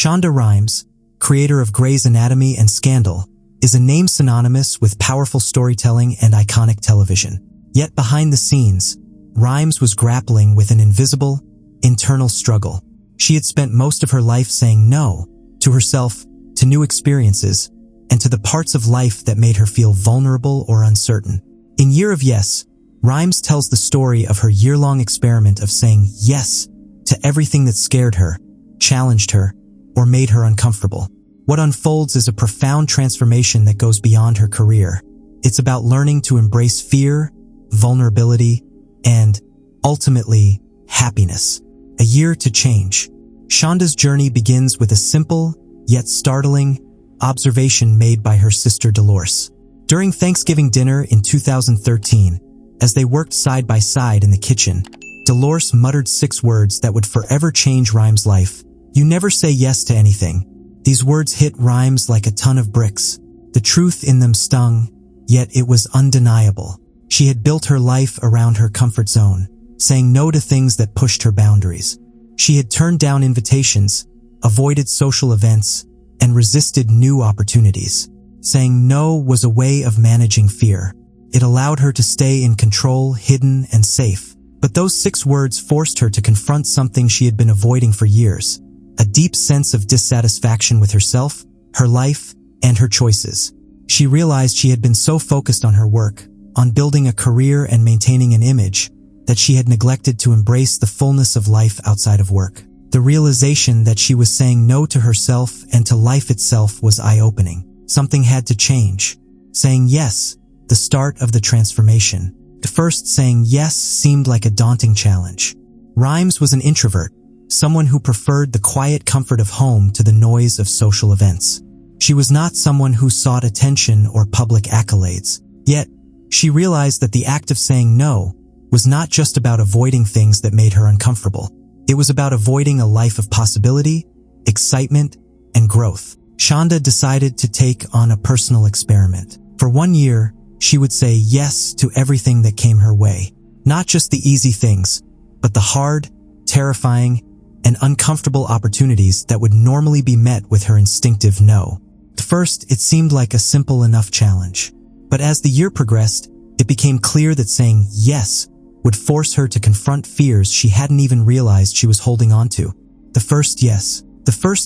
Shonda Rhimes, creator of Grey's Anatomy and Scandal, is a name synonymous with powerful storytelling and iconic television. Yet behind the scenes, Rhimes was grappling with an invisible, internal struggle. She had spent most of her life saying no to herself, to new experiences, and to the parts of life that made her feel vulnerable or uncertain. In Year of Yes, Rhimes tells the story of her year-long experiment of saying yes to everything that scared her, challenged her, or made her uncomfortable. What unfolds is a profound transformation that goes beyond her career. It's about learning to embrace fear, vulnerability, and, ultimately, happiness. A year to change. Shonda's journey begins with a simple, yet startling, observation made by her sister Dolores. During Thanksgiving dinner in 2013, as they worked side by side in the kitchen, Dolores muttered 6 words that would forever change Rhimes' life. "You never say yes to anything." These words hit Rhimes like a ton of bricks. The truth in them stung, yet it was undeniable. She had built her life around her comfort zone, saying no to things that pushed her boundaries. She had turned down invitations, avoided social events, and resisted new opportunities. Saying no was a way of managing fear. It allowed her to stay in control, hidden, and safe. But those 6 words forced her to confront something she had been avoiding for years: a deep sense of dissatisfaction with herself, her life, and her choices. She realized she had been so focused on her work, on building a career and maintaining an image, that she had neglected to embrace the fullness of life outside of work. The realization that she was saying no to herself and to life itself was eye-opening. Something had to change. Saying yes, the start of the transformation. At first, saying yes seemed like a daunting challenge. Rhimes was an introvert, someone who preferred the quiet comfort of home to the noise of social events. She was not someone who sought attention or public accolades. Yet, she realized that the act of saying no was not just about avoiding things that made her uncomfortable. It was about avoiding a life of possibility, excitement, and growth. Shonda decided to take on a personal experiment. For 1 year, she would say yes to everything that came her way. Not just the easy things, but the hard, terrifying, and uncomfortable opportunities that would normally be met with her instinctive no. At first, it seemed like a simple enough challenge. But as the year progressed, it became clear that saying yes would force her to confront fears she hadn't even realized she was holding on to. The first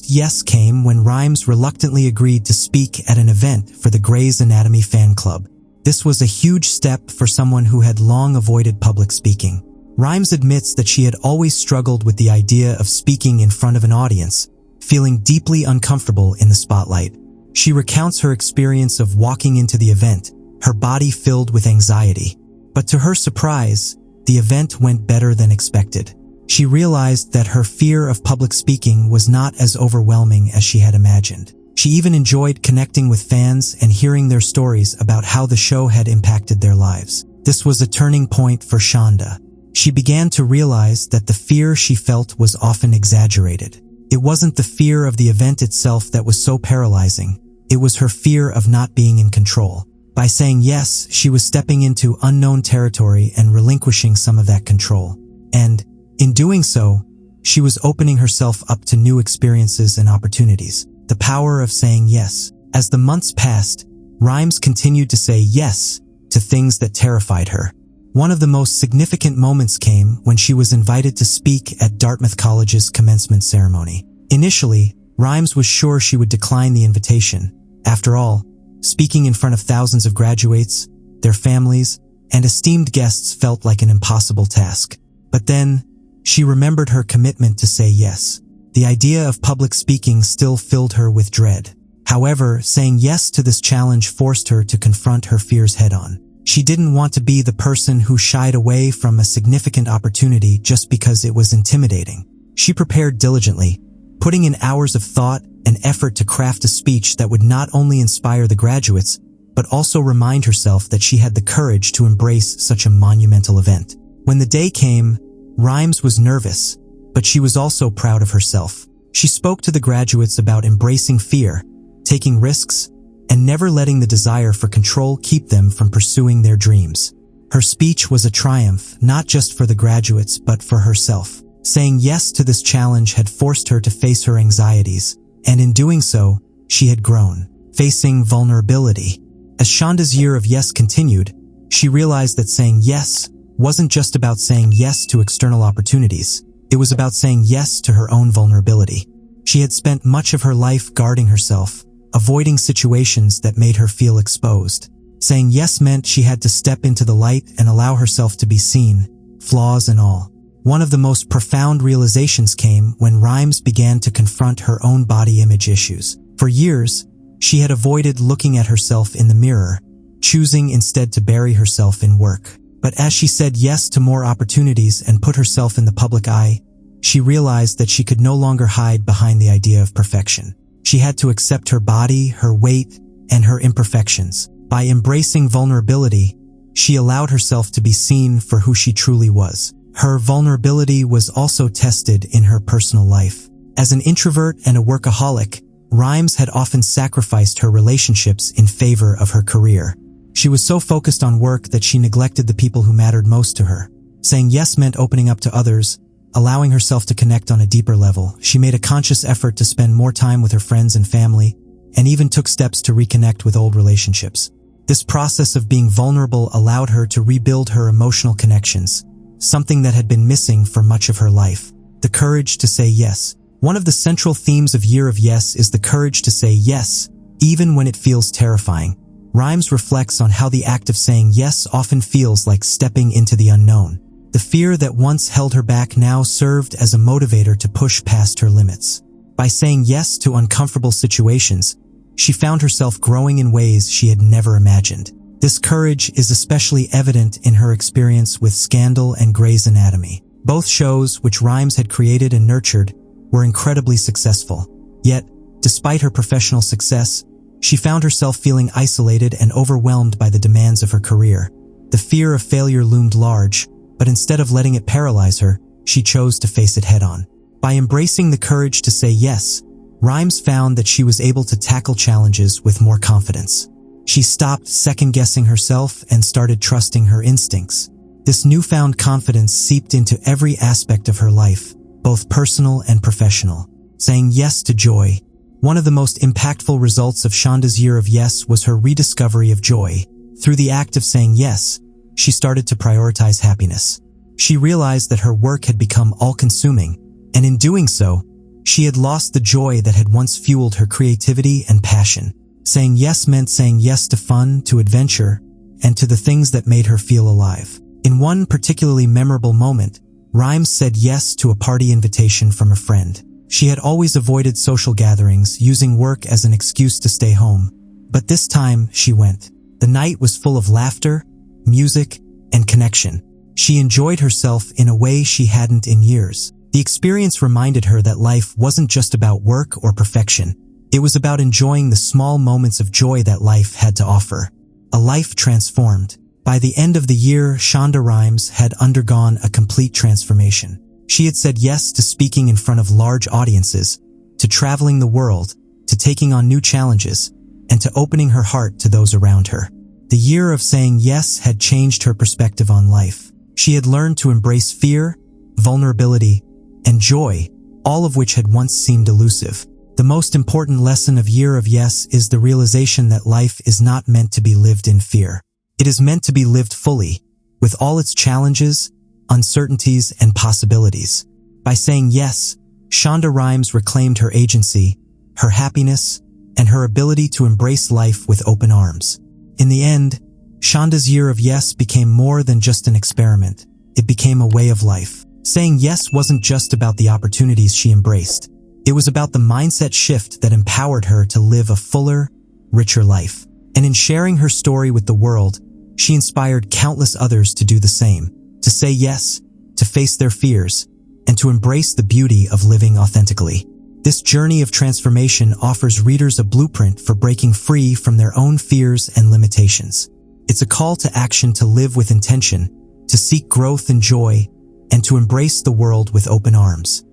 yes came when Rhimes reluctantly agreed to speak at an event for the Grey's Anatomy fan club. This was a huge step for someone who had long avoided public speaking. Rhimes admits that she had always struggled with the idea of speaking in front of an audience, feeling deeply uncomfortable in the spotlight. She recounts her experience of walking into the event, her body filled with anxiety. But to her surprise, the event went better than expected. She realized that her fear of public speaking was not as overwhelming as she had imagined. She even enjoyed connecting with fans and hearing their stories about how the show had impacted their lives. This was a turning point for Shonda. She began to realize that the fear she felt was often exaggerated. It wasn't the fear of the event itself that was so paralyzing. It was her fear of not being in control. By saying yes, she was stepping into unknown territory and relinquishing some of that control. And, in doing so, she was opening herself up to new experiences and opportunities. The power of saying yes. As the months passed, Rhimes continued to say yes to things that terrified her. One of the most significant moments came when she was invited to speak at Dartmouth College's commencement ceremony. Initially, Rhimes was sure she would decline the invitation. After all, speaking in front of thousands of graduates, their families, and esteemed guests felt like an impossible task. But then, she remembered her commitment to say yes. The idea of public speaking still filled her with dread. However, saying yes to this challenge forced her to confront her fears head-on. She didn't want to be the person who shied away from a significant opportunity just because it was intimidating. She prepared diligently, putting in hours of thought and effort to craft a speech that would not only inspire the graduates, but also remind herself that she had the courage to embrace such a monumental event. When the day came, Rhimes was nervous, but she was also proud of herself. She spoke to the graduates about embracing fear, taking risks, and never letting the desire for control keep them from pursuing their dreams. Her speech was a triumph, not just for the graduates, but for herself. Saying yes to this challenge had forced her to face her anxieties, and in doing so, she had grown. Facing vulnerability. As Shonda's year of yes continued, she realized that saying yes wasn't just about saying yes to external opportunities. It was about saying yes to her own vulnerability. She had spent much of her life guarding herself, avoiding situations that made her feel exposed. Saying yes meant she had to step into the light and allow herself to be seen, flaws and all. One of the most profound realizations came when Rhimes began to confront her own body image issues. For years, she had avoided looking at herself in the mirror, choosing instead to bury herself in work. But as she said yes to more opportunities and put herself in the public eye, she realized that she could no longer hide behind the idea of perfection. She had to accept her body, her weight, and her imperfections. By embracing vulnerability, she allowed herself to be seen for who she truly was. Her vulnerability was also tested in her personal life. As an introvert and a workaholic, Rhimes had often sacrificed her relationships in favor of her career. She was so focused on work that she neglected the people who mattered most to her. Saying yes meant opening up to others, allowing herself to connect on a deeper level. She made a conscious effort to spend more time with her friends and family, and even took steps to reconnect with old relationships. This process of being vulnerable allowed her to rebuild her emotional connections, something that had been missing for much of her life. The courage to say yes. One of the central themes of Year of Yes is the courage to say yes, even when it feels terrifying. Rhimes reflects on how the act of saying yes often feels like stepping into the unknown. The fear that once held her back now served as a motivator to push past her limits. By saying yes to uncomfortable situations, she found herself growing in ways she had never imagined. This courage is especially evident in her experience with Scandal and Grey's Anatomy. Both shows, which Rhimes had created and nurtured, were incredibly successful. Yet, despite her professional success, she found herself feeling isolated and overwhelmed by the demands of her career. The fear of failure loomed large, but instead of letting it paralyze her, she chose to face it head-on. By embracing the courage to say yes, Rhimes found that she was able to tackle challenges with more confidence. She stopped second-guessing herself and started trusting her instincts. This newfound confidence seeped into every aspect of her life, both personal and professional. Saying yes to joy. One of the most impactful results of Shonda's Year of Yes was her rediscovery of joy. Through the act of saying yes, she started to prioritize happiness. She realized that her work had become all-consuming, and in doing so, she had lost the joy that had once fueled her creativity and passion. Saying yes meant saying yes to fun, to adventure, and to the things that made her feel alive. In one particularly memorable moment, Rhimes said yes to a party invitation from a friend. She had always avoided social gatherings, using work as an excuse to stay home. But this time, she went. The night was full of laughter, music, and connection. She enjoyed herself in a way she hadn't in years. The experience reminded her that life wasn't just about work or perfection. It was about enjoying the small moments of joy that life had to offer. A life transformed. By the end of the year, Shonda Rhimes had undergone a complete transformation. She had said yes to speaking in front of large audiences, to traveling the world, to taking on new challenges, and to opening her heart to those around her. The year of saying yes had changed her perspective on life. She had learned to embrace fear, vulnerability, and joy, all of which had once seemed elusive. The most important lesson of Year of Yes is the realization that life is not meant to be lived in fear. It is meant to be lived fully, with all its challenges, uncertainties, and possibilities. By saying yes, Shonda Rhimes reclaimed her agency, her happiness, and her ability to embrace life with open arms. In the end, Shonda's Year of Yes became more than just an experiment. It became a way of life. Saying yes wasn't just about the opportunities she embraced. It was about the mindset shift that empowered her to live a fuller, richer life. And in sharing her story with the world, she inspired countless others to do the same. To say yes, to face their fears, and to embrace the beauty of living authentically. This journey of transformation offers readers a blueprint for breaking free from their own fears and limitations. It's a call to action to live with intention, to seek growth and joy, and to embrace the world with open arms.